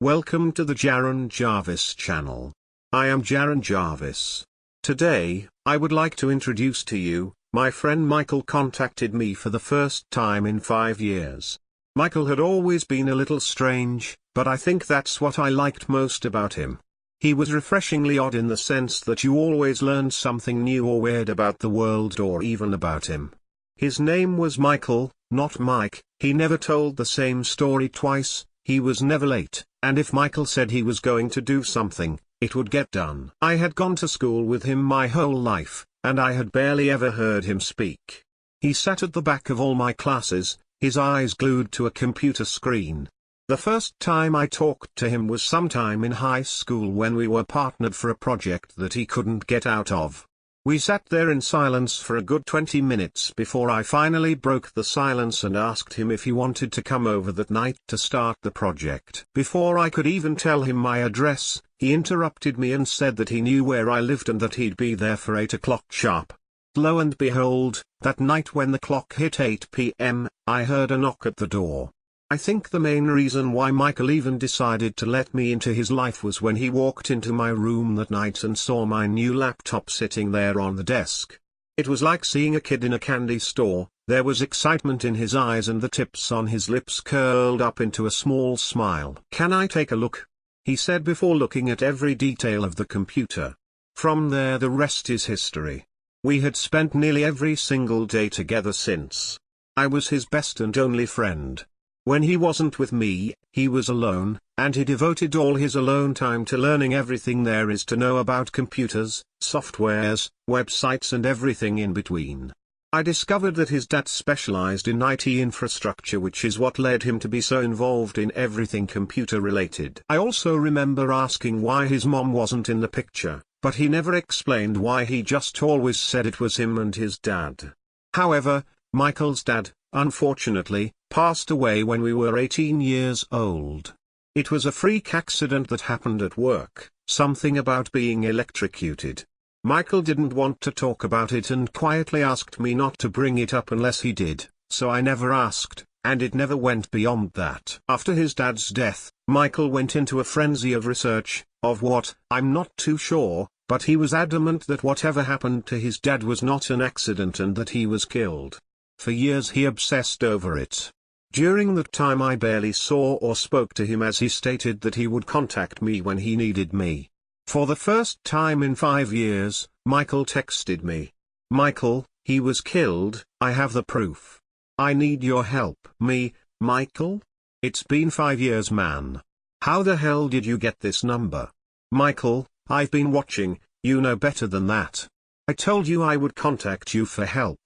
Welcome to the Jaren Jarvis channel. I am Jaren Jarvis. Today, I would like to introduce to you, my friend Michael contacted me for the first time in 5 years. Michael had always been a little strange, but I think that's what I liked most about him. He was refreshingly odd in the sense that you always learned something new or weird about the world or even about him. His name was Michael, not Mike. He never told the same story twice. He was never late, and if Michael said he was going to do something, it would get done. I had gone to school with him my whole life, and I had barely ever heard him speak. He sat at the back of all my classes, his eyes glued to a computer screen. The first time I talked to him was sometime in high school when we were partnered for a project that he couldn't get out of. We sat there in silence for a good 20 minutes before I finally broke the silence and asked him if he wanted to come over that night to start the project. Before I could even tell him my address, he interrupted me and said that he knew where I lived and that he'd be there for 8 o'clock sharp. Lo and behold, that night when the clock hit 8 p.m., I heard a knock at the door. I think the main reason why Michael even decided to let me into his life was when he walked into my room that night and saw my new laptop sitting there on the desk. It was like seeing a kid in a candy store. There was excitement in his eyes and the tips on his lips curled up into a small smile. "Can I take a look?" he said before looking at every detail of the computer. From there the rest is history. We had spent nearly every single day together since. I was his best and only friend. When he wasn't with me, he was alone, and he devoted all his alone time to learning everything there is to know about computers, softwares, websites and everything in between. I discovered that his dad specialized in IT infrastructure, which is what led him to be so involved in everything computer related. I also remember asking why his mom wasn't in the picture, but he never explained why. He just always said it was him and his dad. However, Michael's dad, unfortunately, passed away when we were 18 years old. It was a freak accident that happened at work, something about being electrocuted. Michael didn't want to talk about it and quietly asked me not to bring it up unless he did, so I never asked, and it never went beyond that. After his dad's death, Michael went into a frenzy of research, of what, I'm not too sure, but he was adamant that whatever happened to his dad was not an accident and that he was killed. For years he obsessed over it. During that time I barely saw or spoke to him, as he stated that he would contact me when he needed me. For the first time in 5 years, Michael texted me. "Michael, he was killed, I have the proof. I need your help." Me, Michael? It's been 5 years, man. How the hell did you get this number? Michael, I've been watching, you know better than that. I told you I would contact you for help.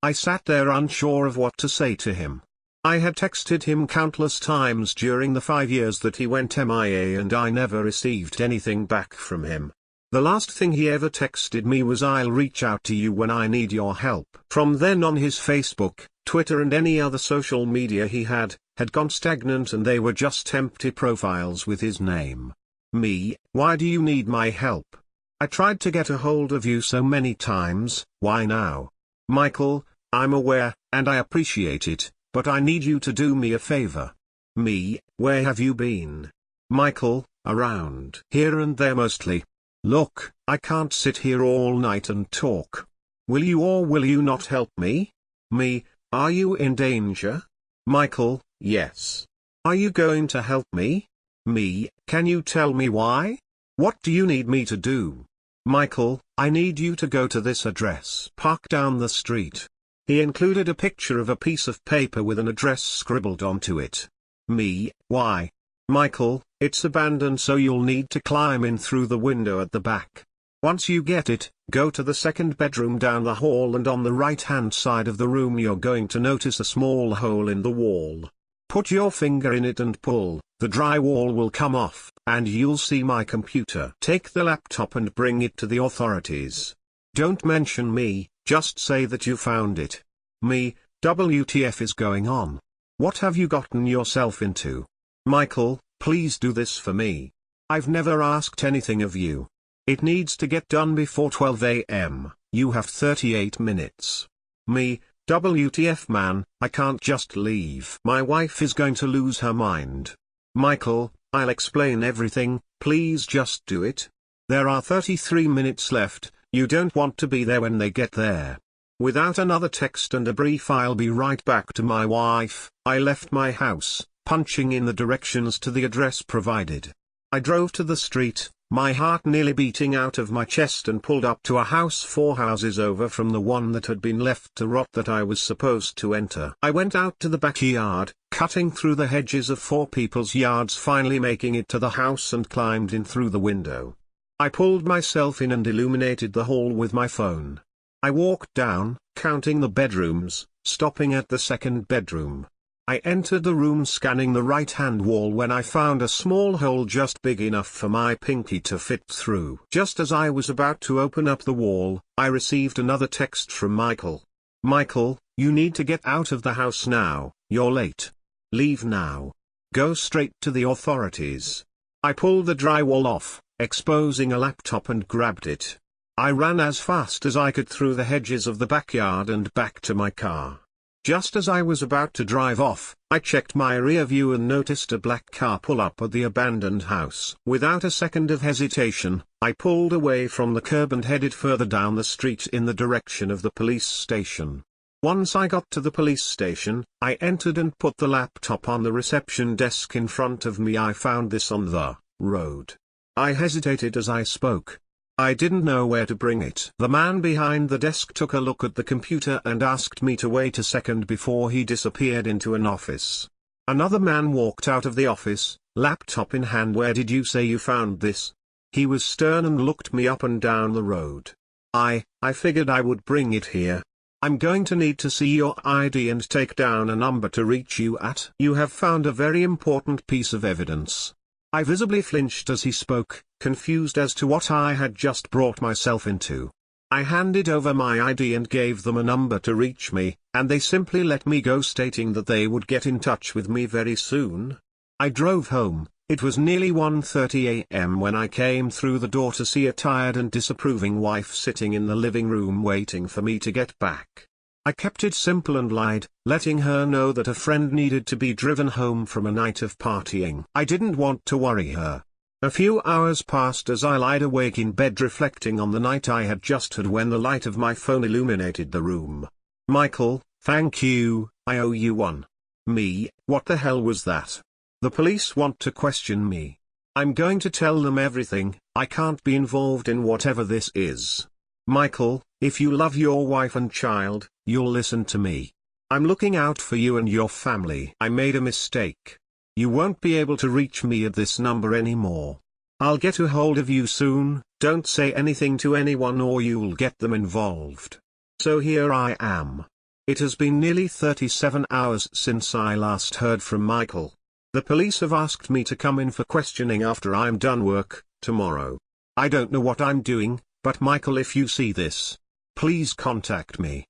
I sat there unsure of what to say to him. I had texted him countless times during the 5 years that he went MIA and I never received anything back from him. The last thing he ever texted me was, "I'll reach out to you when I need your help." From then on his Facebook, Twitter and any other social media he had gone stagnant and they were just empty profiles with his name. Me, why do you need my help? I tried to get a hold of you so many times, why now? Michael, I'm aware, and I appreciate it, but I need you to do me a favor. Me, where have you been? Michael, around here and there mostly. Look, I can't sit here all night and talk. Will you or will you not help me? Me, are you in danger? Michael, yes. Are you going to help me? Me, can you tell me why? What do you need me to do? Michael, I need you to go to this address. Park down the street. He included a picture of a piece of paper with an address scribbled onto it. Me, why? Michael, it's abandoned, so you'll need to climb in through the window at the back. Once you get it, go to the second bedroom down the hall, and on the right-hand side of the room you're going to notice a small hole in the wall. Put your finger in it and pull, the drywall will come off, and you'll see my computer. Take the laptop and bring it to the authorities. Don't mention me, just say that you found it. Me, WTF is going on? What have you gotten yourself into? Michael, please do this for me. I've never asked anything of you. It needs to get done before 12 a.m., you have 38 minutes. Me, WTF man, I can't just leave. My wife is going to lose her mind. Michael, I'll explain everything, please just do it. There are 33 minutes left, you don't want to be there when they get there. Without another text and a brief "I'll be right back" to my wife, I left my house, punching in the directions to the address provided. I drove to the street, my heart nearly beating out of my chest, and pulled up to a house 4 houses over from the one that had been left to rot that I was supposed to enter. I went out to the backyard, cutting through the hedges of 4 people's yards, finally making it to the house, and climbed in through the window. I pulled myself in and illuminated the hall with my phone. I walked down, counting the bedrooms, stopping at the second bedroom. I entered the room, scanning the right-hand wall, when I found a small hole just big enough for my pinky to fit through. Just as I was about to open up the wall, I received another text from Michael. "Michael, you need to get out of the house now, you're late. Leave now. Go straight to the authorities." I pulled the drywall off, exposing a laptop, and grabbed it. I ran as fast as I could through the hedges of the backyard and back to my car. Just as I was about to drive off, I checked my rear view and noticed a black car pull up at the abandoned house. Without a second of hesitation, I pulled away from the curb and headed further down the street in the direction of the police station. Once I got to the police station, I entered and put the laptop on the reception desk in front of me. I found this on the road. I hesitated as I spoke. I didn't know where to bring it. The man behind the desk took a look at the computer and asked me to wait a second before he disappeared into an office. Another man walked out of the office, laptop in hand. "Where did you say you found this?" He was stern and looked me up and down the road. I figured I would bring it here. "I'm going to need to see your ID and take down a number to reach you at. You have found a very important piece of evidence." I visibly flinched as he spoke, confused as to what I had just brought myself into. I handed over my ID and gave them a number to reach me, and they simply let me go, stating that they would get in touch with me very soon. I drove home. It was nearly 1:30 a.m. when I came through the door to see a tired and disapproving wife sitting in the living room waiting for me to get back. I kept it simple and lied, letting her know that a friend needed to be driven home from a night of partying. I didn't want to worry her. A few hours passed as I lied awake in bed, reflecting on the night I had just had, when the light of my phone illuminated the room. "Michael, thank you, I owe you one." Me, what the hell was that? The police want to question me. I'm going to tell them everything. I can't be involved in whatever this is. Michael, if you love your wife and child, you'll listen to me. I'm looking out for you and your family. I made a mistake. You won't be able to reach me at this number anymore. I'll get a hold of you soon. Don't say anything to anyone or you'll get them involved. So here I am. It has been nearly 37 hours since I last heard from Michael. The police have asked me to come in for questioning after I'm done work, tomorrow. I don't know what I'm doing, but Michael, if you see this, please contact me.